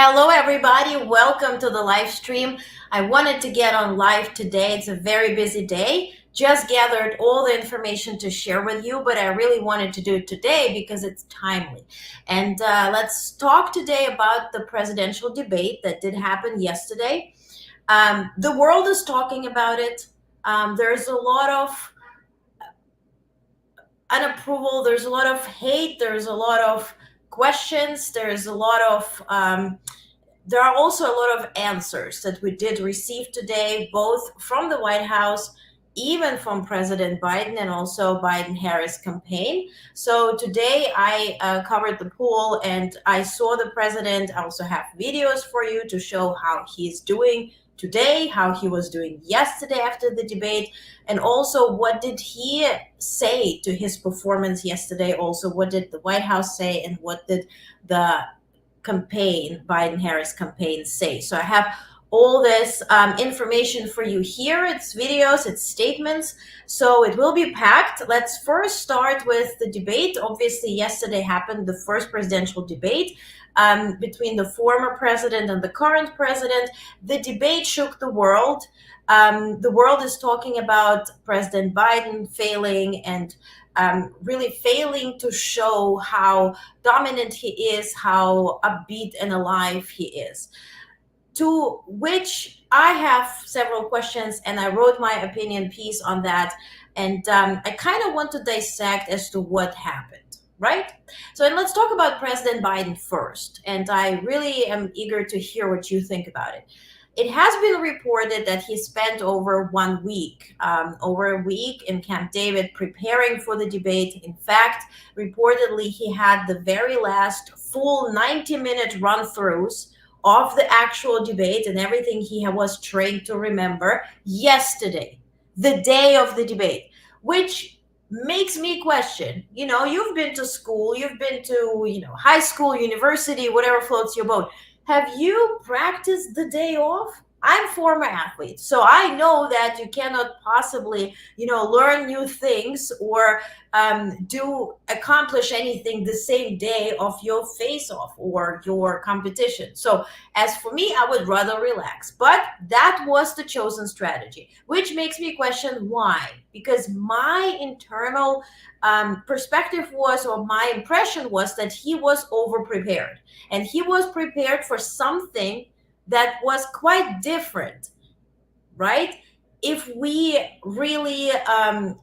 Hello, everybody. Welcome to the live stream. I wanted to get on live today. It's a very busy day. Just gathered all the information to share with you, but I really wanted to do it today because it's timely. And let's talk today about the presidential debate that did happen yesterday. The world is talking about it. There's a lot of unapproval, there's a lot of hate, there's a lot of questions, there's a lot of there are also a lot of answers that we did receive today, both from the White House, even from President Biden, and also Biden-Harris campaign. So today I covered the poll and I saw the president. I also have videos for you to show how he's doing today, how he was doing yesterday after the debate, and also what did he say to his performance yesterday. Also, what did the White House say, and what did the campaign, Biden-Harris campaign, say. So I have all this information for you here. It's videos, it's statements. So it will be packed. Let's first start with the debate. Obviously, yesterday happened the first presidential debate between the former president and the current president. The debate shook the world. The world is talking about President Biden failing and really failing to show how dominant he is, how upbeat and alive he is. To which I have several questions, and I wrote my opinion piece on that. And I kind of want to dissect as to what happened, right? So, and let's talk about President Biden first. And I really am eager to hear what you think about it. It has been reported that he spent over 1 week, over a week in Camp David preparing for the debate. In fact, reportedly, he had the very last full 90-minute run-throughs of the actual debate and everything he was trained to remember yesterday, the day of the debate, which makes me question, you've been to school, you've been to, high school, university, whatever floats your boat. Have you practiced the day off? I'm a former athlete, so I know that you cannot possibly, learn new things or accomplish anything the same day of your face-off or your competition. So as for me, I would rather relax. But that was the chosen strategy, which makes me question why. Because my internal perspective was, or my impression was, that he was over-prepared. And he was prepared for something that was quite different, right? If we really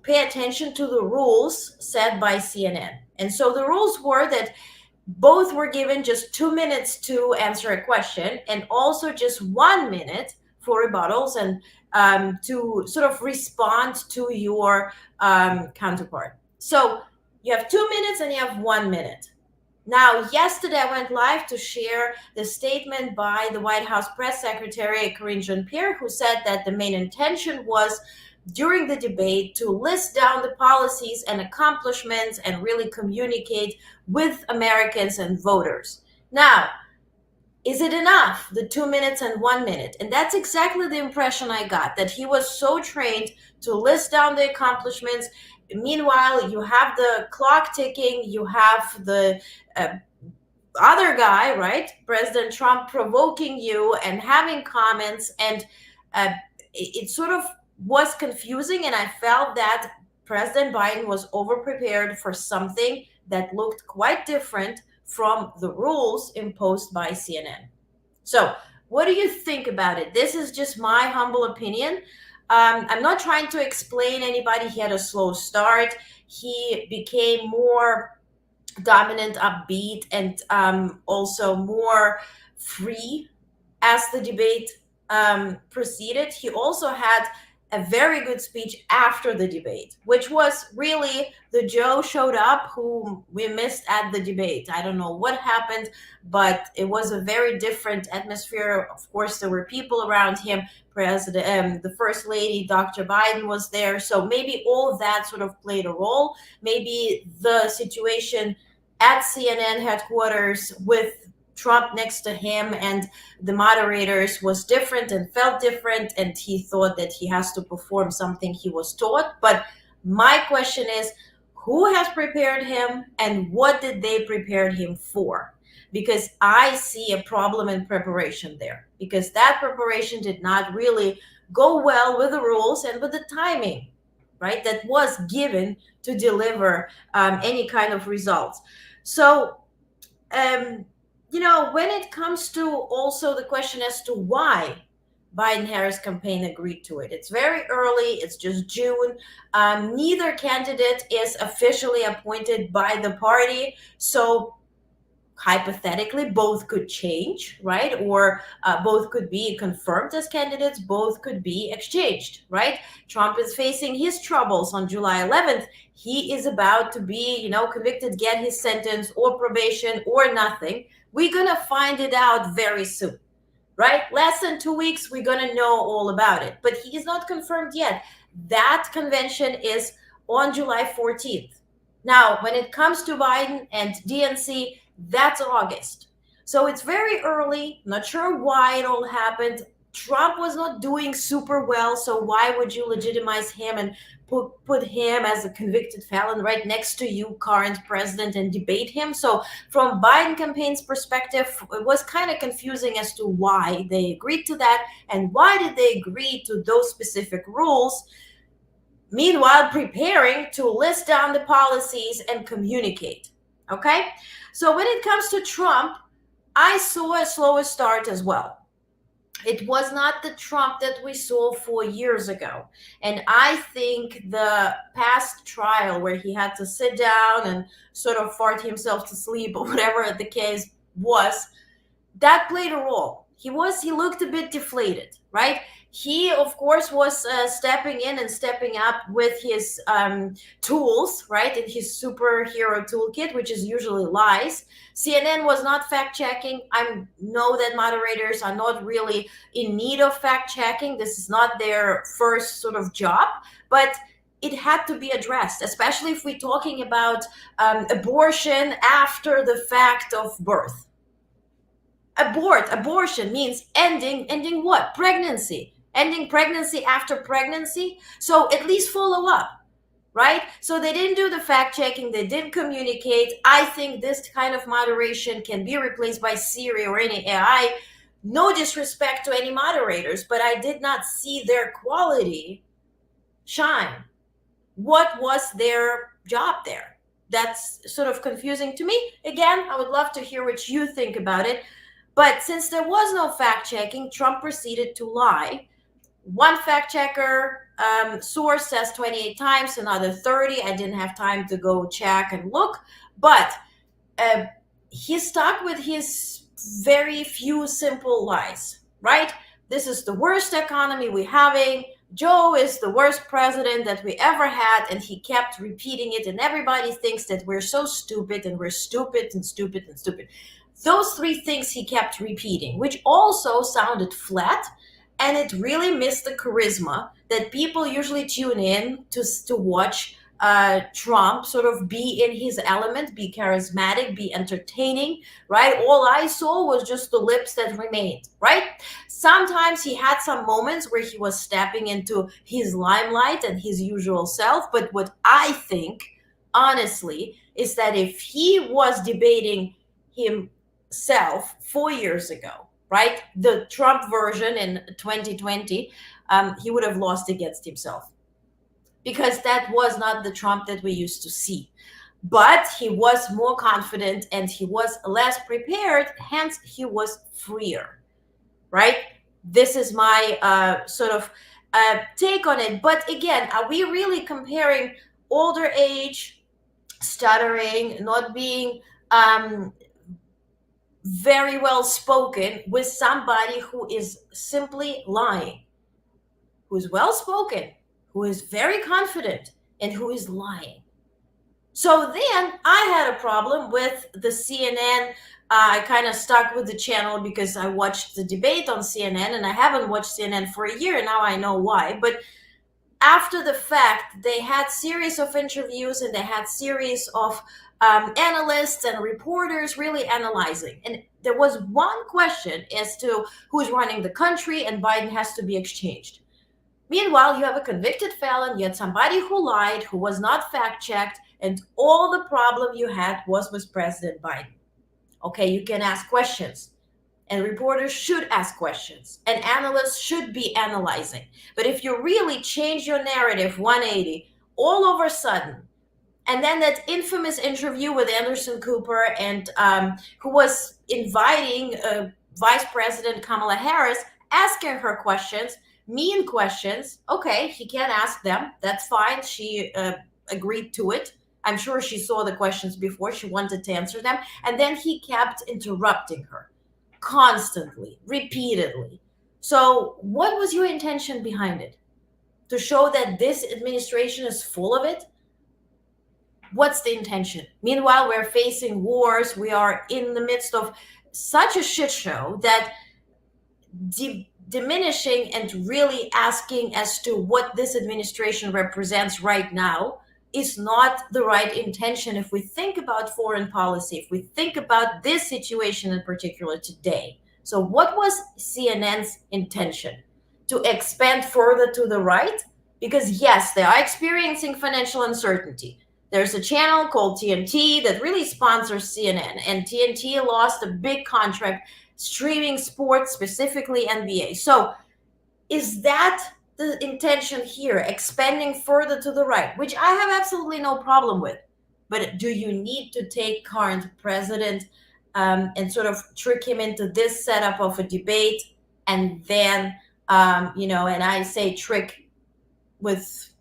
pay attention to the rules set by CNN. And so the rules were that both were given just 2 minutes to answer a question, and also just 1 minute for rebuttals and to sort of respond to your counterpart. So you have 2 minutes and you have 1 minute. Now, yesterday I went live to share the statement by the White House press secretary, Karine Jean-Pierre, who said that the main intention was during the debate to list down the policies and accomplishments and really communicate with Americans and voters. Now, is it enough, the 2 minutes and 1 minute? And that's exactly the impression I got, that he was so trained to list down the accomplishments. Meanwhile, you have the clock ticking, you have the other guy, right, President Trump, provoking you and having comments, and it sort of was confusing, and I felt that President Biden was over-prepared for something that looked quite different from the rules imposed by CNN. So what do you think about it? This is just my humble opinion. I'm not trying to explain anybody. He had a slow start. He became more dominant, upbeat, and also more free as the debate proceeded. He also had a very good speech after the debate, which was really the Joe showed up who we missed at the debate. I don't know what happened, but it was a very different atmosphere. Of course, there were people around him. The First Lady, Dr. Biden, was there. So maybe all of that sort of played a role. Maybe the situation at CNN headquarters with Trump next to him and the moderators was different and felt different, and he thought that he has to perform something he was taught. But my question is, who has prepared him and what did they prepare him for? because I see a problem in preparation there, because that preparation did not really go well with the rules and with the timing, right, that was given to deliver any kind of results. So, um, when it comes to also the question as to why Biden Harris campaign agreed to it, it's very early, it's just June. Neither candidate is officially appointed by the party. So hypothetically both could change, right, or both could be confirmed as candidates, both could be exchanged, right. Trump is facing his troubles on July 11th. He is about to be, convicted, get his sentence or probation or nothing. We're gonna find it out very soon, right? Less than 2 weeks, we're going to know all about it. But he is not confirmed yet. That convention is on July 14th. Now, when it comes to Biden and DNC, that's August. So it's very early. Not sure why it all happened. Trump was not doing super well, so why would you legitimize him and put him as a convicted felon right next to you, current president, and debate him? So from Biden campaign's perspective, it was kind of confusing as to why they agreed to that and why did they agree to those specific rules, meanwhile preparing to list down the policies and communicate. Okay, so when it comes to Trump, I saw a slower start as well. It was not the Trump that we saw 4 years ago. And I think the past trial where he had to sit down and sort of fart himself to sleep or whatever the case was, that played a role. He looked a bit deflated, right? He, of course, was stepping in and stepping up with his tools, right, in his superhero toolkit, which is usually lies. CNN was not fact checking. I know that moderators are not really in need of fact checking. This is not their first sort of job, but it had to be addressed, especially if we're talking about abortion after the fact of birth. Abortion means ending what? Pregnancy. Ending pregnancy after pregnancy. So at least follow up, right? So they didn't do the fact checking, they didn't communicate. I think this kind of moderation can be replaced by Siri or any AI. No disrespect to any moderators, but I did not see their quality shine. What was their job there? That's sort of confusing to me. Again, I would love to hear what you think about it. But since there was no fact checking, Trump proceeded to lie. One fact checker source says 28 times, another 30. I didn't have time to go check and look. But he stuck with his very few simple lies, right? This is the worst economy we're having. Joe is the worst president that we ever had, and he kept repeating it, and everybody thinks that we're so stupid, and we're stupid and stupid and stupid. Those three things he kept repeating, which also sounded flat, and it really missed the charisma that people usually tune in to watch Trump sort of be in his element, be charismatic, be entertaining, right? All I saw was just the lips that remained, right? Sometimes he had some moments where he was stepping into his limelight and his usual self, but what I think, honestly, is that if he was debating himself 4 years ago, right, the Trump version in 2020, he would have lost against himself, because that was not the Trump that we used to see. But he was more confident and he was less prepared, hence he was freer, right? This is my sort of take on it. But again, are we really comparing older age, stuttering, not being very well spoken with somebody who is simply lying, who's well spoken, who is very confident, and who is lying? So then I had a problem with the CNN. I kind of stuck with the channel because I watched the debate on CNN, and I haven't watched CNN for a year. Now I know why. But after the fact, they had series of interviews and they had series of analysts and reporters really analyzing. And there was one question as to who's running the country, and Biden has to be exchanged. Meanwhile, you have a convicted felon, you had somebody who lied, who was not fact checked, and all the problem you had was with President Biden. Okay, you can ask questions, and reporters should ask questions, and analysts should be analyzing. But if you really change your narrative 180 all of a sudden, and then that infamous interview with Anderson Cooper, and who was inviting Vice President Kamala Harris, asking her questions, mean questions. Okay, he can ask them. That's fine. She agreed to it. I'm sure she saw the questions before. She wanted to answer them. And then he kept interrupting her constantly, repeatedly. So, what was your intention behind it? To show that this administration is full of it? What's the intention? Meanwhile, we're facing wars. We are in the midst of such a shit show that diminishing and really asking as to what this administration represents right now is not the right intention if we think about foreign policy, if we think about this situation in particular today. So, what was CNN's intention? To expand further to the right? Because, yes, they are experiencing financial uncertainty. There's a channel called TNT that really sponsors CNN, and TNT lost a big contract streaming sports, specifically NBA. So, is that the intention here, expanding further to the right, which I have absolutely no problem with? But do you need to take current president and sort of trick him into this setup of a debate, and then and I say trick with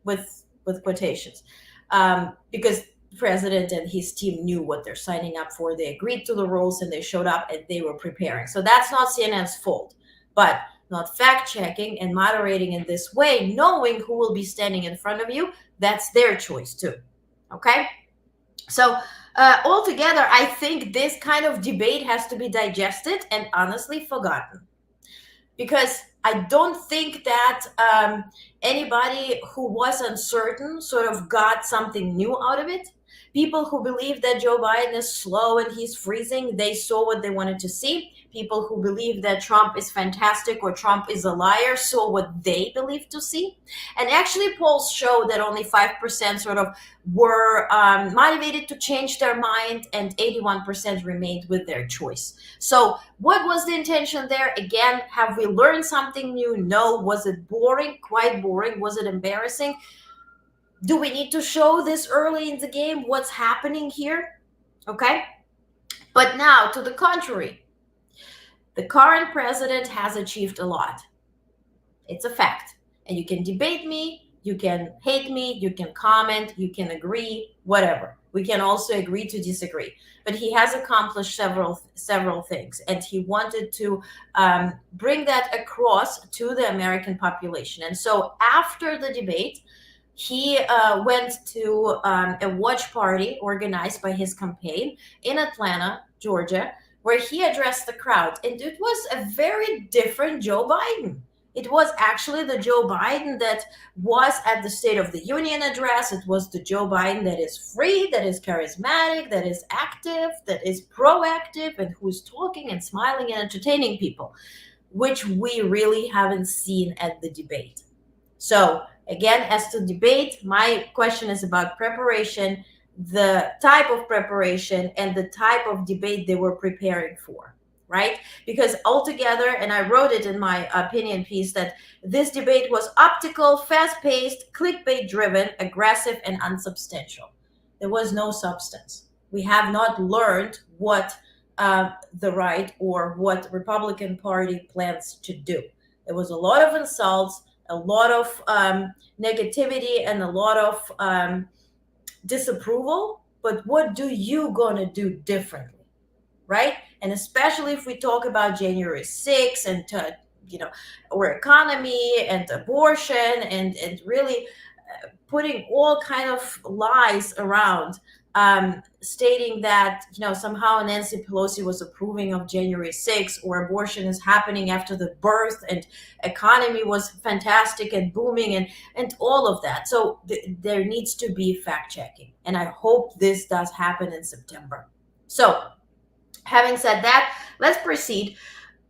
with quotations, because the president and his team knew what they're signing up for. They agreed to the rules and they showed up and they were preparing. So that's not CNN's fault. But not fact checking and moderating in this way, knowing who will be standing in front of you, that's their choice too. Okay? So, altogether, I think this kind of debate has to be digested and honestly forgotten. Because I don't think that anybody who was uncertain sort of got something new out of it. People who believe that Joe Biden is slow and he's freezing, they saw what they wanted to see. People who believe that Trump is fantastic or Trump is a liar saw what they believe to see. And actually, polls show that only 5% sort of were motivated to change their mind, and 81% remained with their choice. So, what was the intention there? Again, have we learned something new? No. Was it boring? Quite boring. Was it embarrassing? Do we need to show this early in the game what's happening here? Okay. But now, to the contrary, the current president has achieved a lot. It's a fact. And you can debate me, you can hate me, you can comment, you can agree, whatever. We can also agree to disagree. But he has accomplished several things, and he wanted to bring that across to the American population. And so after the debate, he went to a watch party organized by his campaign in Atlanta, Georgia, where he addressed the crowd. And it was a very different Joe Biden. It was actually the Joe Biden that was at the State of the Union address. It was the Joe Biden that is free, that is charismatic, that is active, that is proactive, and who's talking and smiling and entertaining people, which we really haven't seen at the debate. So, again, as to debate, my question is about preparation, the type of preparation, and the type of debate they were preparing for. Right? Because altogether, and I wrote it in my opinion piece, that this debate was optical, fast-paced, clickbait-driven, aggressive, and unsubstantial. There was no substance. We have not learned what the right or what Republican Party plans to do. There was a lot of insults, a lot of negativity, and a lot of disapproval. But what do you gonna do differently? Right? And especially if we talk about January 6th and, our economy and abortion and really putting all kind of lies around, stating that, somehow Nancy Pelosi was approving of January 6th, or abortion is happening after the birth, and economy was fantastic and booming, and all of that. So there needs to be fact checking. And I hope this does happen in September. So, having said that, let's proceed.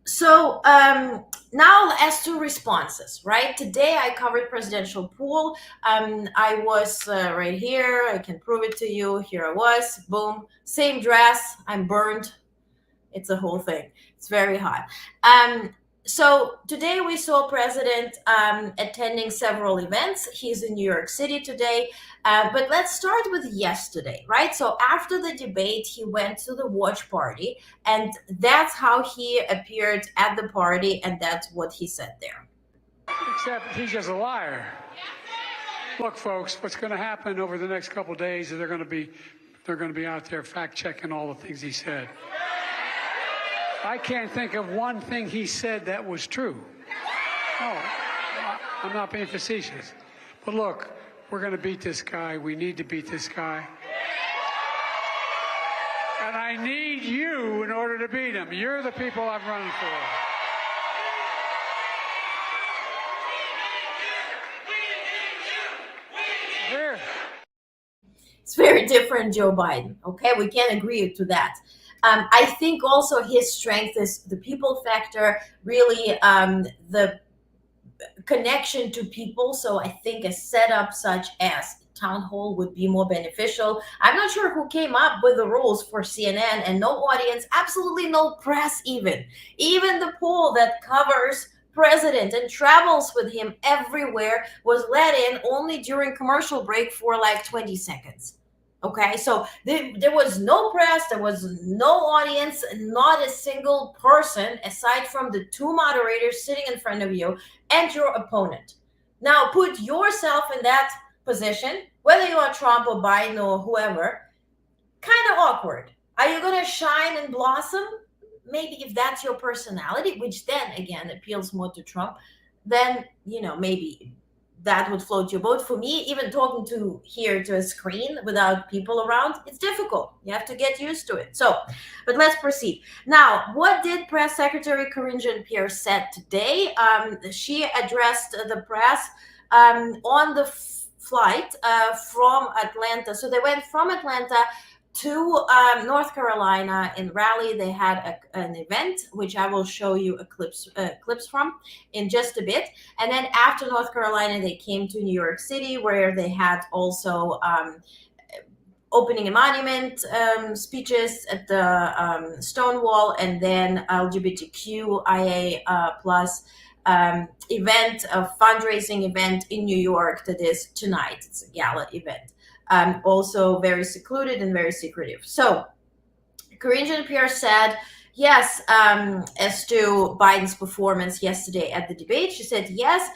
So now, as to responses, right? Today I covered presidential pool. I was right here. I can prove it to you. Here I was. Boom. Same dress. I'm burned. It's a whole thing. It's very hot. So today we saw President attending several events. He's in New York City today. But let's start with yesterday, right? So after the debate, he went to the watch party, and that's how he appeared at the party, and that's what he said there. Except he's just a liar. Look, folks, what's going to happen over the next couple of days is they're going to be out there fact checking all the things he said. I can't think of one thing he said that was true. No, I'm not being facetious. But look, we're going to beat this guy. We need to beat this guy. And I need you in order to beat him. You're the people I'm running for. Here. It's very different, Joe Biden. Okay, we can't agree to that. I think also his strength is the people factor, really the connection to people. So I think a setup such as town hall would be more beneficial. I'm not sure who came up with the rules for CNN, and no audience, absolutely no press even. Even the poll that covers president and travels with him everywhere was let in only during commercial break for like 20 seconds. Okay, so there was no press, there was no audience, not a single person aside from the two moderators sitting in front of you and your opponent. Now, put yourself in that position, whether you are Trump or Biden or whoever, kind of awkward. Are you going to shine and blossom? Maybe if that's your personality, which then again appeals more to Trump, then, maybe that would float your boat. For me, even talking to here to a screen without people around, it's difficult. You have to get used to it. So, but let's proceed. Now, what did Press Secretary Karine Jean-Pierre said today? She addressed the press on the flight from Atlanta. So they went from Atlanta to North Carolina in Raleigh. They had an event, which I will show you clips from in just a bit. And then after North Carolina, they came to New York City, where they had also opening a monument speeches at the Stonewall, and then LGBTQIA plus event, a fundraising event in New York that is tonight. It's a gala event. Also very secluded and very secretive. So Karine Jean-Pierre said, yes, as to Biden's performance yesterday at the debate, she said, yes,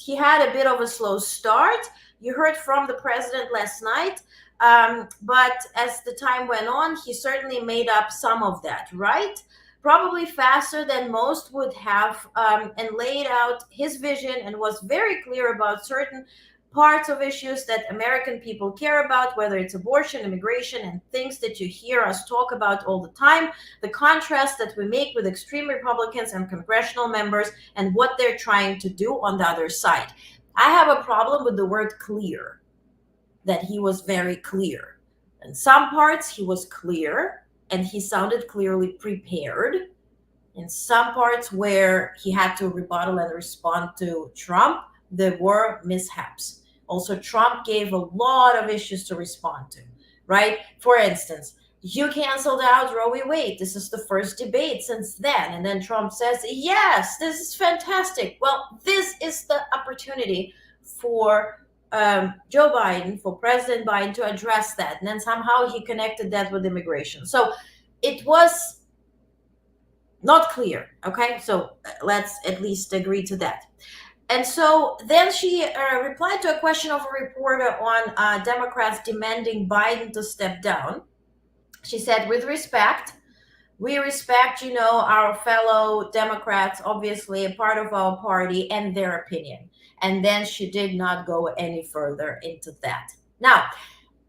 he had a bit of a slow start. You heard from the president last night, but as the time went on, he certainly made up some of that, right? Probably faster than most would have, and laid out his vision and was very clear about certain parts of issues that American people care about, whether it's abortion, immigration, and things that you hear us talk about all the time, the contrast that we make with extreme Republicans and congressional members and what they're trying to do on the other side. I have a problem with the word clear, that he was very clear. In some parts, he was clear, and he sounded clearly prepared. In some parts where he had to rebuttal and respond to Trump, there were mishaps. Also, Trump gave a lot of issues to respond to, right? For instance, you canceled out Roe v. Wade. This is the first debate since then. And then Trump says, yes, this is fantastic. Well, this is the opportunity for Joe Biden, for President Biden to address that. And then somehow he connected that with immigration. So it was not clear. Okay, so let's at least agree to that. And so then she replied to a question of a reporter on Democrats demanding Biden to step down. She said, with respect, we respect, our fellow Democrats, obviously a part of our party, and their opinion. And then she did not go any further into that. Now,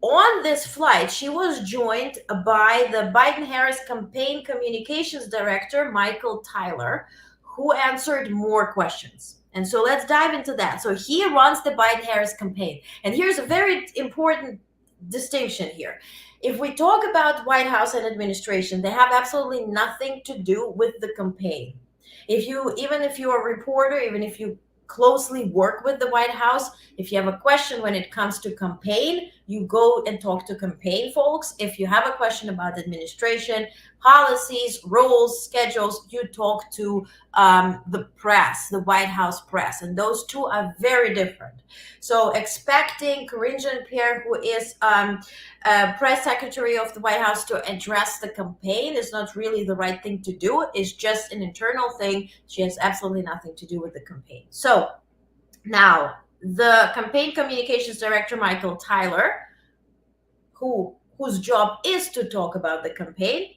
on this flight, she was joined by the Biden-Harris campaign communications director, Michael Tyler, who answered more questions. And so let's dive into that. So he runs the Biden-Harris campaign. And here's a very important distinction here. If we talk about White House and administration, they have absolutely nothing to do with the campaign. Even if you're a reporter, even if you closely work with the White House, if you have a question when it comes to campaign, you go and talk to campaign folks. If you have a question about administration, policies, rules, schedules, you talk to the press, the White House press, and those two are very different. So expecting Karine Jean-Pierre, who is press secretary of the White House, to address the campaign is not really the right thing to do. It's just an internal thing. She has absolutely nothing to do with the campaign. So now the campaign communications director, Michael Tyler, whose job is to talk about the campaign,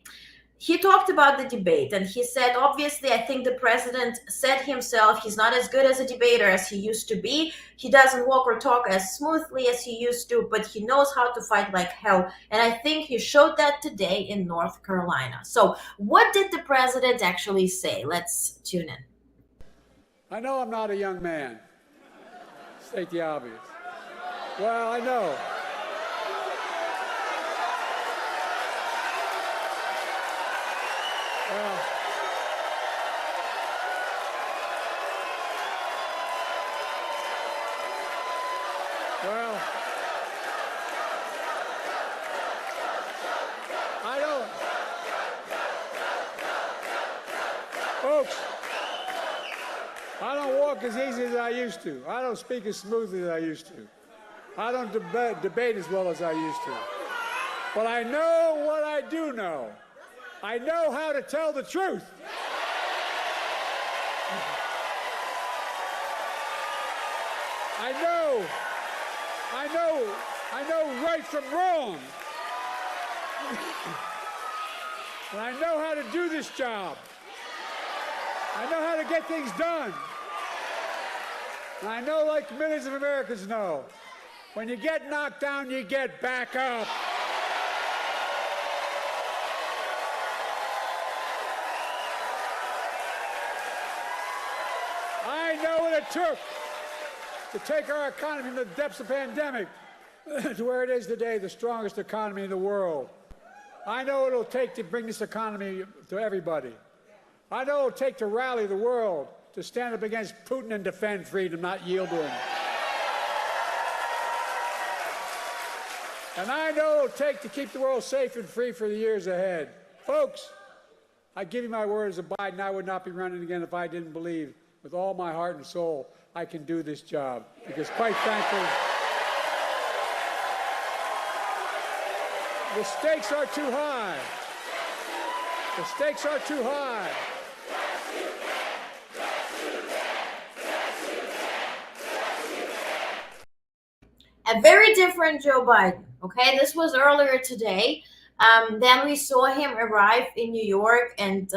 he talked about the debate, and he said, obviously, I think the president said himself he's not as good as a debater as he used to be. He doesn't walk or talk as smoothly as he used to, but he knows how to fight like hell. And I think he showed that today in North Carolina. So what did the president actually say? Let's tune in. I know I'm not a young man. State the obvious. Well, I know. Well, I don't. Folks, I don't walk as easy as I used to. I don't speak as smoothly as I used to. I don't debate as well as I used to. But I know what I do know. I know how to tell the truth. I know right from wrong. And I know how to do this job. I know how to get things done. And I know, like millions of Americans know, when you get knocked down, you get back up. I know what it took to take our economy from the depths of the pandemic to where it is today, the strongest economy in the world. I know what it'll take to bring this economy to everybody. I know what it'll take to rally the world to stand up against Putin and defend freedom, not yield to him. And I know what it'll take to keep the world safe and free for the years ahead. Folks, I give you my word as a Biden, I would not be running again if I didn't believe with all my heart and soul I can do this job. Because quite frankly, the stakes are too high. The stakes are too high. A very different Joe Biden. Okay, this was earlier today. Then we saw him arrive in New York, and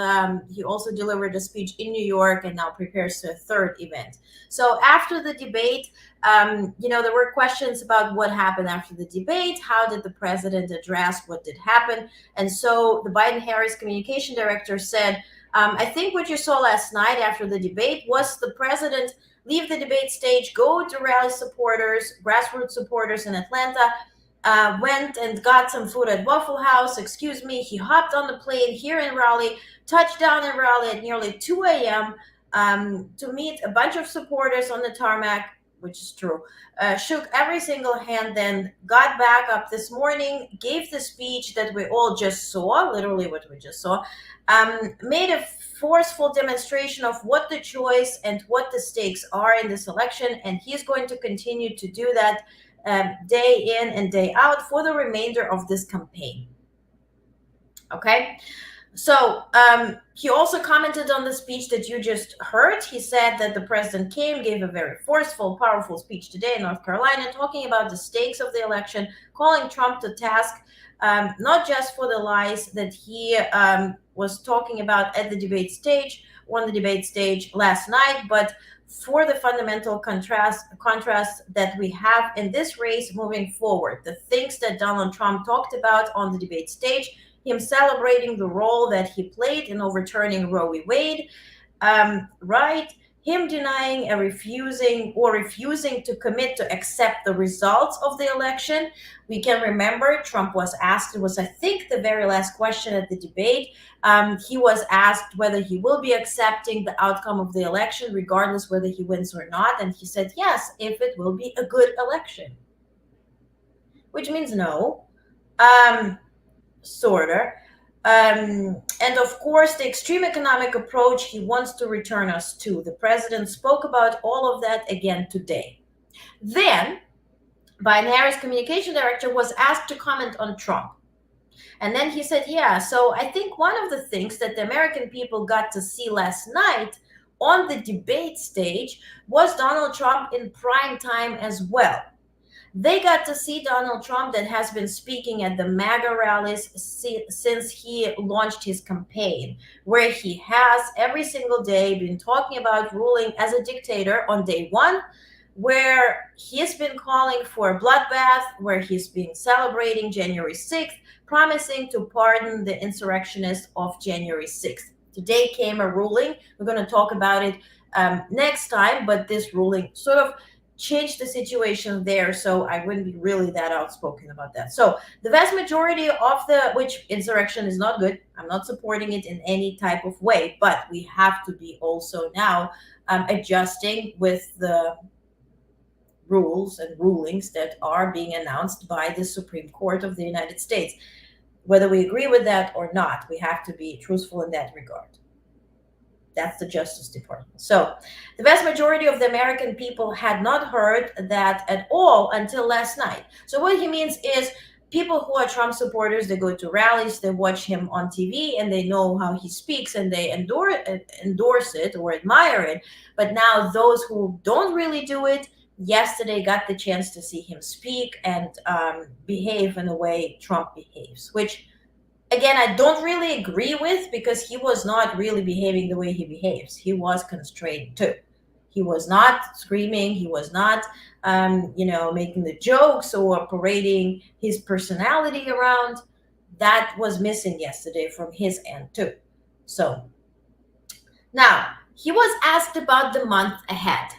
he also delivered a speech in New York and now prepares for a third event. So after the debate, there were questions about what happened after the debate. How did the president address what did happen? And so the Biden-Harris communication director said, I think what you saw last night after the debate was the president leave the debate stage, go to rally supporters, grassroots supporters in Atlanta, went and got some food at Waffle House. Excuse me. He hopped on the plane here in Raleigh, touched down in Raleigh at nearly 2 a.m. To meet a bunch of supporters on the tarmac, which is true. Shook every single hand, then got back up this morning, gave the speech that we all just saw, literally what we just saw, made a forceful demonstration of what the choice and what the stakes are in this election, and he's going to continue to do that day in and day out for the remainder of this campaign. Okay, so he also commented on the speech that you just heard. He said that the president gave a very forceful, powerful speech today in North Carolina, talking about the stakes of the election, calling Trump to task, not just for the lies that he was talking about at the debate stage, on the debate stage last night, but for the fundamental contrast that we have in this race moving forward. The things that Donald Trump talked about on the debate stage, him celebrating the role that he played in overturning Roe v. Wade, right? him denying and refusing to commit to accept the results of the election. We can remember Trump was asked, it was, I think, the very last question at the debate. He was asked whether he will be accepting the outcome of the election, regardless whether he wins or not. And he said, yes, if it will be a good election, which means no. Sorta. And of course, the extreme economic approach he wants to return us to. The president spoke about all of that again today. Then, Biden-Harris communication director was asked to comment on Trump. And then he said, yeah, so I think one of the things that the American people got to see last night on the debate stage was Donald Trump in prime time as well. They got to see Donald Trump that has been speaking at the MAGA rallies since he launched his campaign, where he has every single day been talking about ruling as a dictator on day one, where he's been calling for a bloodbath, where he's been celebrating January 6th, promising to pardon the insurrectionists of January 6th. Today came a ruling. We're going to talk about it next time, but this ruling sort of changed the situation there, so I wouldn't be really that outspoken about that. So the vast majority of which insurrection is not good. I'm not supporting it in any type of way, but we have to be also now adjusting with the rules and rulings that are being announced by the Supreme Court of the United States. Whether we agree with that or not, we have to be truthful in that regard. That's the Justice Department. So the vast majority of the American people had not heard that at all until last night. So what he means is people who are Trump supporters, they go to rallies, they watch him on TV, and they know how he speaks, and they endorse it or admire it. But now those who don't really do it, yesterday got the chance to see him speak and behave in the way Trump behaves, which again, I don't really agree with, because he was not really behaving the way he behaves. He was constrained too. He was not screaming. He was not, making the jokes or parading his personality around. That was missing yesterday from his end too. So now he was asked about the month ahead.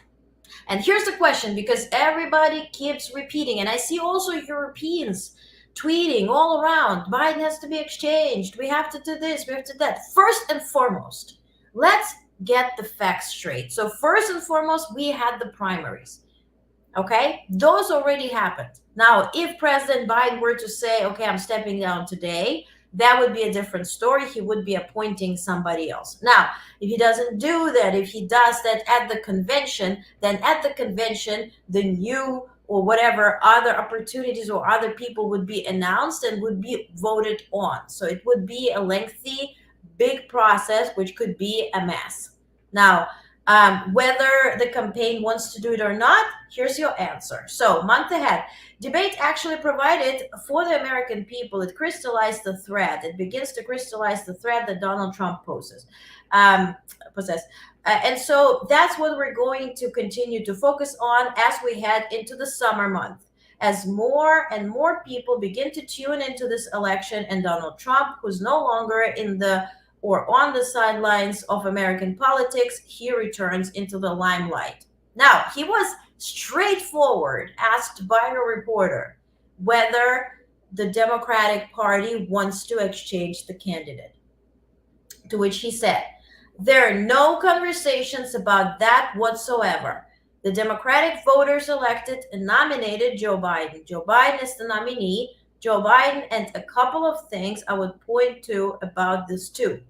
And here's the question, because everybody keeps repeating, and I see also Europeans tweeting all around, Biden has to be exchanged, we have to do this, we have to do that. First and foremost, let's get the facts straight. So first and foremost, we had the primaries. Okay, those already happened. Now, if President Biden were to say, okay, I'm stepping down today, that would be a different story. He would be appointing somebody else. Now, if he doesn't do that, if he does that at the convention, then at the convention, the new or whatever other opportunities or other people would be announced and would be voted on. So it would be a lengthy, big process, which could be a mess. Now, whether the campaign wants to do it or not, here's your answer. So, month ahead. Debate actually provided for the American people. It crystallized the thread. It begins to crystallize the thread that Donald Trump possesses. And so that's what we're going to continue to focus on as we head into the summer month. As more and more people begin to tune into this election, and Donald Trump, who's no longer in the or on the sidelines of American politics, he returns into the limelight. Now, he was straightforward, asked by a reporter whether the Democratic Party wants to exchange the candidate, to which he said, there are no conversations about that whatsoever. The Democratic voters elected and nominated Joe Biden. Joe Biden is the nominee. Joe Biden, and a couple of things I would point to about this too.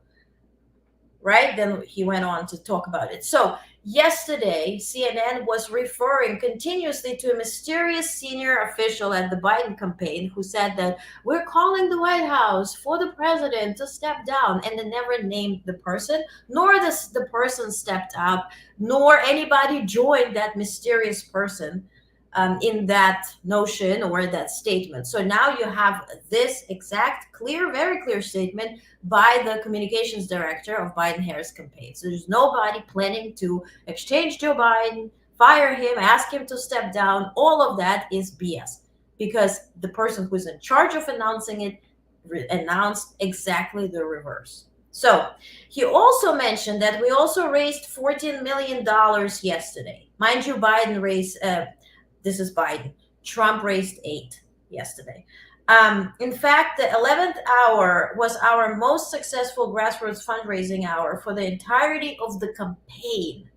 Right? Then he went on to talk about it. So yesterday, CNN was referring continuously to a mysterious senior official at the Biden campaign who said that we're calling the White House for the president to step down, and they never named the person, nor the person stepped up, nor anybody joined that mysterious person in that notion or that statement. So now you have this exact, clear, very clear statement by the communications director of Biden-Harris campaign. So there's nobody planning to exchange Joe Biden, fire him, ask him to step down. All of that is BS, because the person who's in charge of announcing it announced exactly the reverse. So he also mentioned that we also raised $14 million yesterday. Mind you, Biden raised, this is Biden, Trump raised 8 yesterday. In fact, the 11th hour was our most successful grassroots fundraising hour for the entirety of the campaign.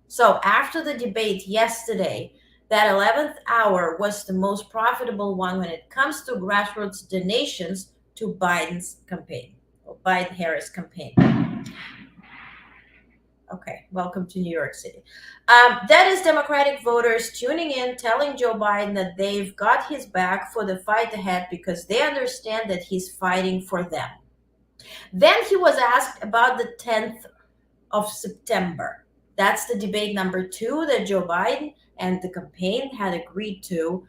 So after the debate yesterday, that 11th hour was the most profitable one when it comes to grassroots donations to Biden's campaign, or Biden-Harris campaign. Okay, welcome to New York City. That is Democratic voters tuning in, telling Joe Biden that they've got his back for the fight ahead because they understand that he's fighting for them. Then he was asked about the 10th of September. That's the debate number 2 that Joe Biden and the campaign had agreed to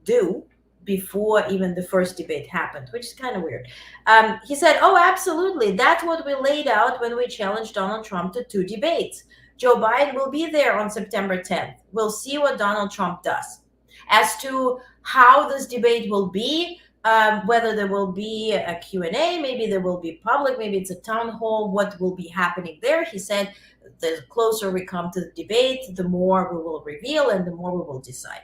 do before even the first debate happened, which is kind of weird. He said, oh, absolutely. That's what we laid out when we challenged Donald Trump to 2 debates. Joe Biden will be there on September 10th. We'll see what Donald Trump does. As to how this debate will be, whether there will be a Q&A, maybe there will be public, maybe it's a town hall, what will be happening there. He said, the closer we come to the debate, the more we will reveal and the more we will decide.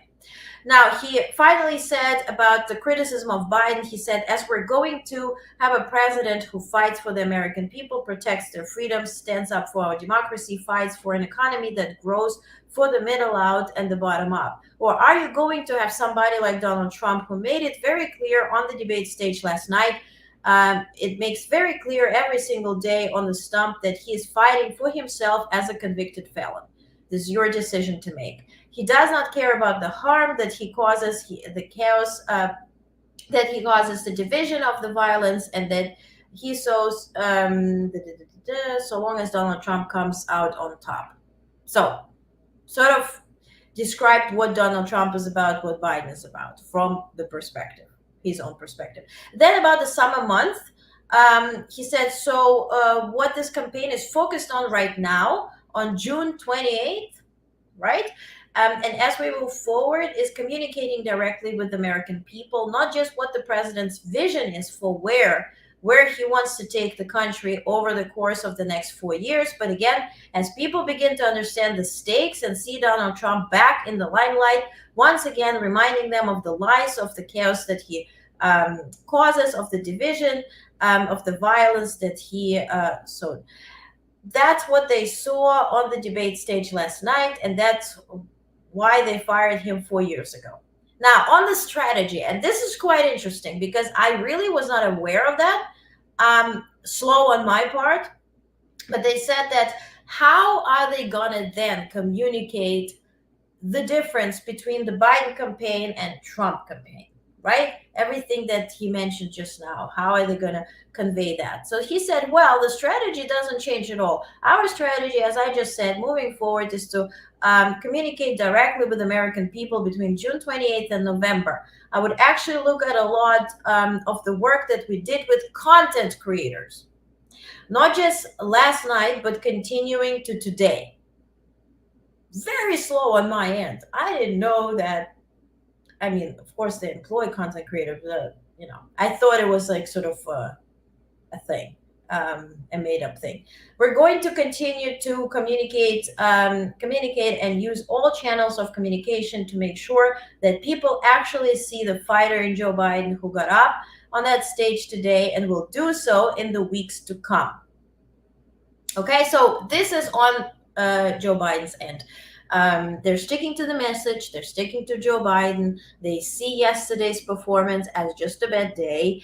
Now, he finally said about the criticism of Biden, he said, as we're going to have a president who fights for the American people, protects their freedoms, stands up for our democracy, fights for an economy that grows for the middle out and the bottom up? Or are you going to have somebody like Donald Trump, who made it very clear on the debate stage last night? It makes very clear every single day on the stump that he is fighting for himself as a convicted felon. This is your decision to make. He does not care about the harm that he causes, the chaos that he causes, the division of the violence, and that he sows so long as Donald Trump comes out on top. So, sort of described what Donald Trump is about, what Biden is about, from the perspective, his own perspective. Then about the summer month, he said, so what this campaign is focused on right now, on June 28th, right? And as we move forward, is communicating directly with the American people, not just what the president's vision is for where he wants to take the country over the course of the next 4 years. But again, as people begin to understand the stakes and see Donald Trump back in the limelight, once again, reminding them of the lies, of the chaos that he causes, of the division, of the violence that he sowed. That's what they saw on the debate stage last night, and that's why they fired him 4 years ago. Now, on the strategy, and this is quite interesting because I really was not aware of that, slow on my part, but they said that how are they going to then communicate the difference between the Biden campaign and Trump campaign, right? Everything that he mentioned just now, how are they going to convey that? So he said, well, the strategy doesn't change at all. Our strategy, as I just said, moving forward is to communicate directly with American people between June 28th and November. I would actually look at a lot of the work that we did with content creators, not just last night, but continuing to today. Very slow on my end. I didn't know that. I mean, of course, they employ content creators. I thought it was like sort of a thing, a made-up thing. We're going to continue to communicate and use all channels of communication to make sure that people actually see the fighter in Joe Biden who got up on that stage today and will do so in the weeks to come. Okay, so this is on Joe Biden's end. They're sticking to the message. They're sticking to Joe Biden. They see yesterday's performance as just a bad day,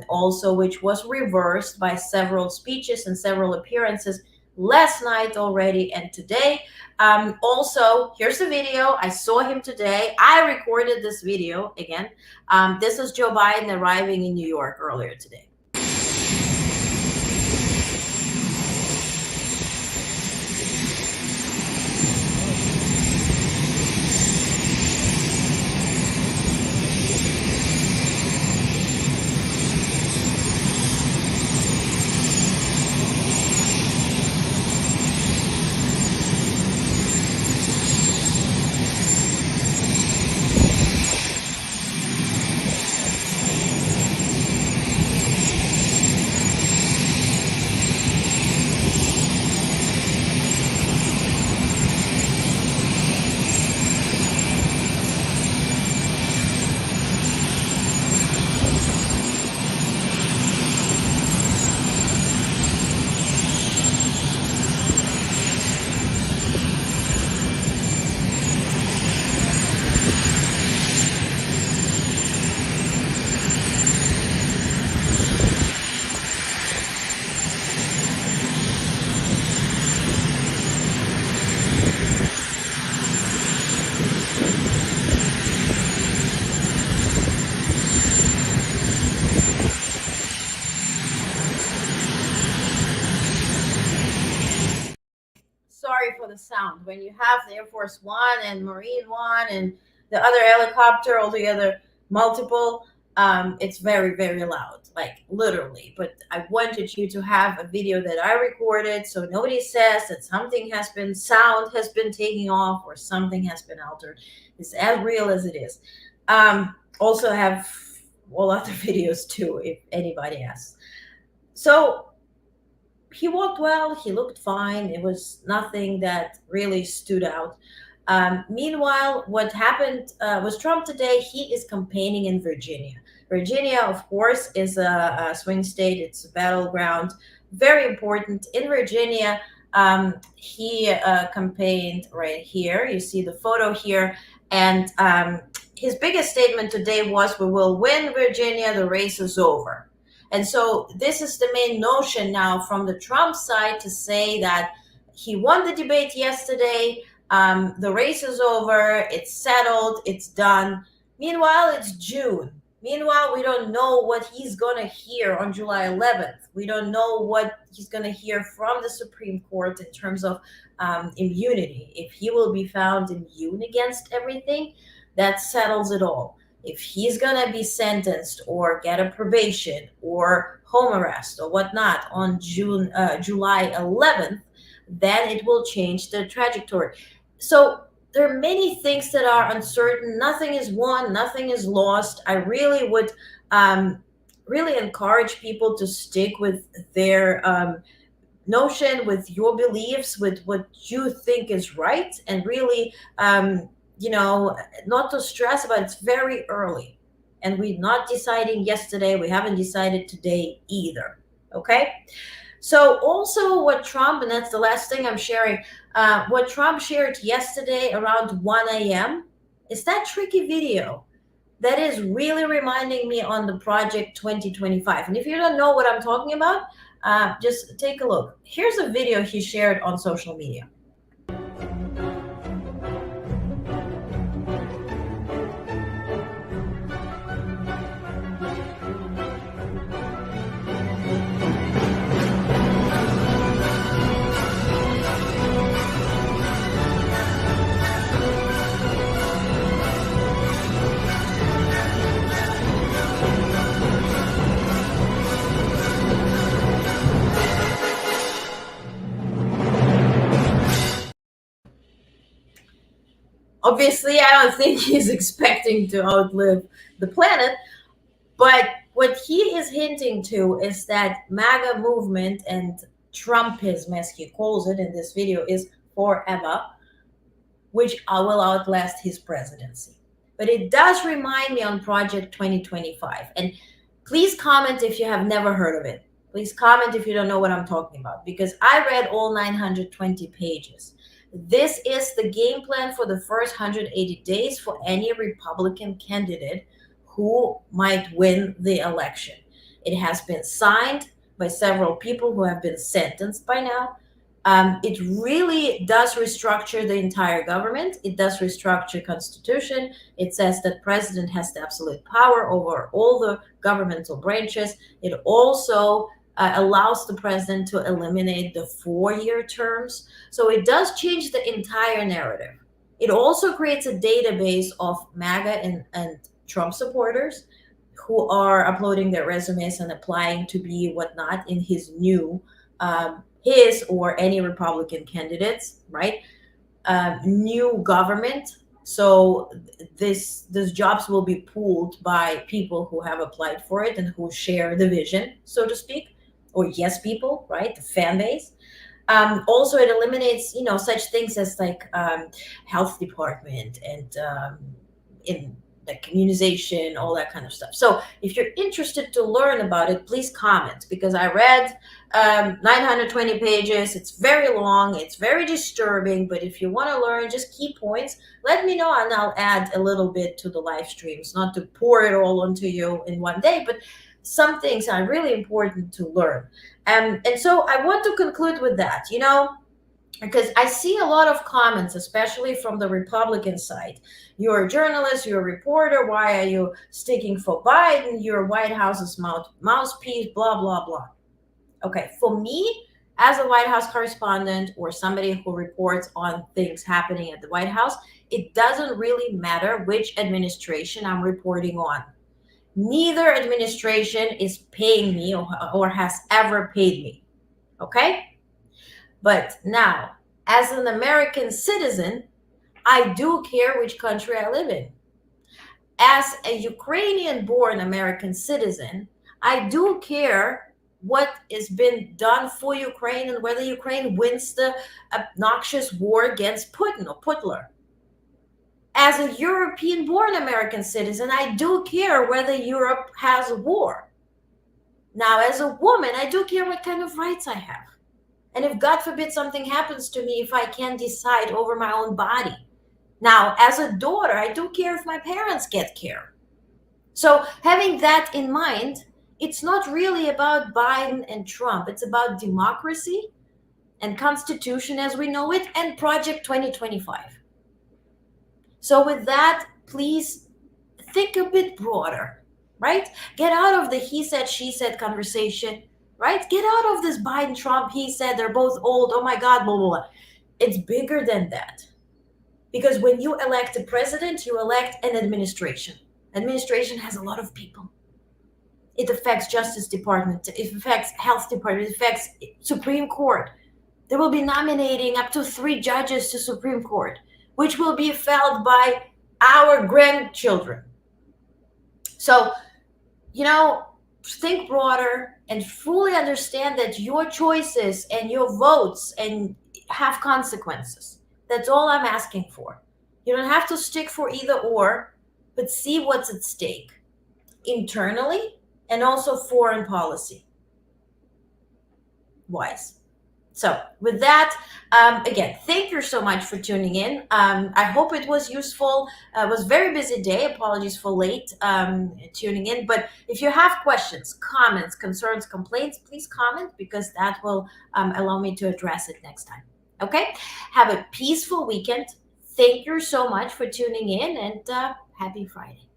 also, which was reversed by several speeches and several appearances last night already and today. Also, here's the video. I saw him today. I recorded this video again. This is Joe Biden arriving in New York earlier today. sound when you have the Air Force One and Marine One and the other helicopter altogether, multiple. It's very, very loud, like literally. But I wanted you to have a video that I recorded so nobody says that sound has been taken off or something has been altered. It's as real as it is. Also have all other videos too, if anybody asks. So he walked well, he looked fine. It was nothing that really stood out. Meanwhile, what happened was Trump today, he is campaigning in Virginia. Virginia, of course, is a swing state, it's a battleground, very important. In Virginia, he campaigned right here. You see the photo here. And his biggest statement today was, "We will win Virginia, the race is over." And so this is the main notion now from the Trump side to say that he won the debate yesterday, the race is over, it's settled, it's done. Meanwhile, it's June. Meanwhile, we don't know what he's going to hear on July 11th. We don't know what he's going to hear from the Supreme Court in terms of immunity. If he will be found immune against everything, that settles it all. If he's going to be sentenced or get a probation or home arrest or whatnot on July 11th, then it will change the trajectory. So there are many things that are uncertain. Nothing is won, nothing is lost. I really would really encourage people to stick with their notion, with your beliefs, with what you think is right, and really not to stress about it. It's very early. And we're not deciding yesterday. We haven't decided today either. Okay? So also what Trump, and that's the last thing I'm sharing, what Trump shared yesterday around 1 a.m. is that tricky video that is really reminding me on the Project 2025. And if you don't know what I'm talking about, just take a look. Here's a video he shared on social media. Obviously, I don't think he's expecting to outlive the planet, but what he is hinting to is that MAGA movement and Trumpism, as he calls it in this video, is forever, which will outlast his presidency. But it does remind me on Project 2025. And please comment if you have never heard of it. Please comment if you don't know what I'm talking about, because I read all 920 pages. This is the game plan for the first 180 days for any Republican candidate who might win the election. It has been signed by several people who have been sentenced by now. It really does restructure the entire government. It does restructure Constitution. It says that president has the absolute power over all the governmental branches. It also allows the president to eliminate the 4-year terms. So it does change the entire narrative. It also creates a database of MAGA and Trump supporters who are uploading their resumes and applying to be whatnot in his new, his or any Republican candidates, right? New government. So these jobs will be pooled by people who have applied for it and who share the vision, so to speak, or yes people, right? The fan base. Also, it eliminates, such things as like health department and in like immunization, all that kind of stuff. So if you're interested to learn about it, please comment, because I read 920 pages. It's very long. It's very disturbing. But if you want to learn just key points, let me know and I'll add a little bit to the live streams, not to pour it all onto you in one day, but some things are really important to learn. And so I want to conclude with that, because I see a lot of comments, especially from the Republican side. You're a journalist, you're a reporter. Why are you sticking for Biden? You're White House's mouthpiece, blah, blah, blah. Okay, for me, As a White House correspondent or somebody who reports on things happening at the White House, it doesn't really matter which administration I'm reporting on. Neither administration is paying me or has ever paid me. Okay? But now, as an American citizen, I do care which country I live in. As a Ukrainian born American citizen, I do care what is being done for Ukraine and whether Ukraine wins the obnoxious war against Putin or Putler. As a European born American citizen, I do care whether Europe has a war. Now, as a woman, I do care what kind of rights I have. And if God forbid something happens to me, if I can't decide over my own body. Now, as a daughter, I do care if my parents get care. So, having that in mind, it's not really about Biden and Trump. It's about democracy and Constitution as we know it and Project 2025. So, with that, please think a bit broader, right? Get out of the he said, she said conversation, right? Get out of this Biden, Trump, he said, they're both old. Oh my God, blah, blah, blah. It's bigger than that. Because when you elect a president, you elect an administration. Administration has a lot of people. It affects Justice Department, it affects Health Department, it affects Supreme Court. They will be nominating up to 3 judges to Supreme Court, which will be felt by our grandchildren. So, think broader and fully understand that your choices and your votes and have consequences. That's all I'm asking for. You don't have to stick for either or, but see what's at stake internally and also foreign policy wise. So with that, again, thank you so much for tuning in. I hope it was useful. It was a very busy day. Apologies for late tuning in. But if you have questions, comments, concerns, complaints, please comment because that will allow me to address it next time. Okay? Have a peaceful weekend. Thank you so much for tuning in and happy Friday.